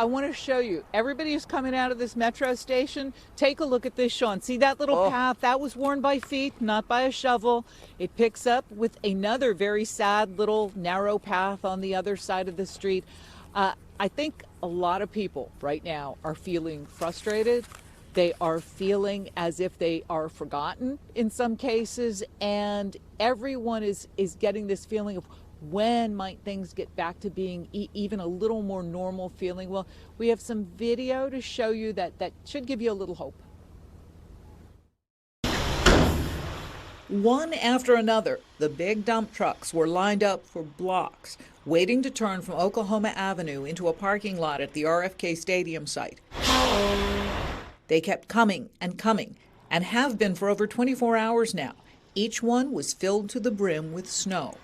I want to show you. Everybody who's coming out of this metro station, take a look at this, Sean. See that little path? That was worn by feet, not by a shovel. It picks up with another very sad little narrow path on the other side of the street. I think a lot of people right now are feeling frustrated. They are feeling as if they are forgotten in some cases, and everyone is getting this feeling of, when might things get back to being even a little more normal feeling? Well, we have some video to show you that should give you a little hope. One after another, the big dump trucks were lined up for blocks, waiting to turn from Oklahoma Avenue into a parking lot at the RFK Stadium site. They kept coming and coming, and have been for over 24 hours now. Each one was filled to the brim with snow.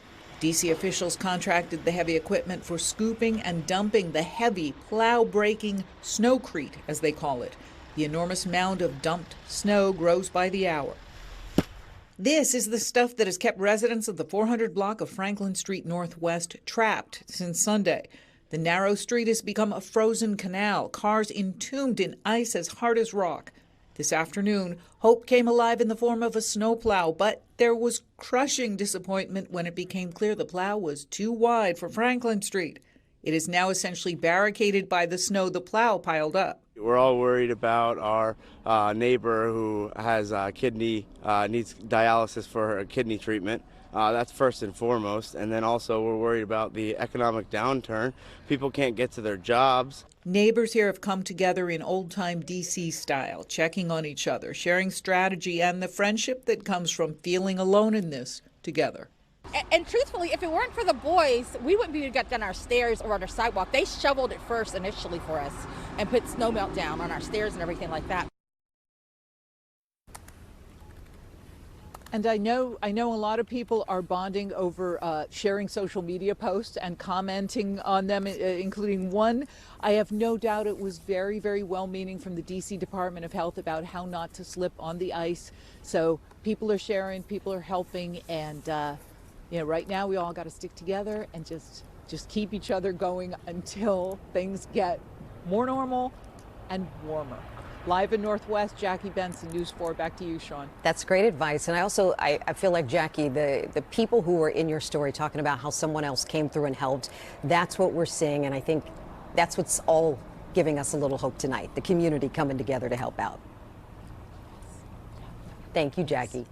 D.C. officials contracted the heavy equipment for scooping and dumping the heavy, plow-breaking snowcrete, as they call it. The enormous mound of dumped snow grows by the hour. This is the stuff that has kept residents of the 400 block of Franklin Street Northwest trapped since Sunday. The narrow street has become a frozen canal, cars entombed in ice as hard as rock. This afternoon, hope came alive in the form of a snowplow, but there was crushing disappointment when it became clear the plow was too wide for Franklin Street. It is now essentially barricaded by the snow the plow piled up. We're all worried about our neighbor who has needs dialysis for her kidney treatment. That's first and foremost. And then also we're worried about the economic downturn. People can't get to their jobs. Neighbors here have come together in old-time D.C. style, checking on each other, sharing strategy and the friendship that comes from feeling alone in this together. And truthfully, if it weren't for the boys, we wouldn't be able to get down our stairs or on our sidewalk. They shoveled it first initially for us and put snow melt down on our stairs and everything like that. And I know a lot of people are bonding over sharing social media posts and commenting on them, including one. I have no doubt it was very, very well-meaning from the D.C. Department of Health about how not to slip on the ice. So people are sharing, people are helping, and right now we all got to stick together and just keep each other going until things get more normal and warmer. Live in Northwest, Jackie Bensen, News 4. Back to you, Sean. That's great advice. And I feel like, Jackie, the people who were in your story talking about how someone else came through and helped, that's what we're seeing. And I think that's what's all giving us a little hope tonight, the community coming together to help out. Thank you, Jackie.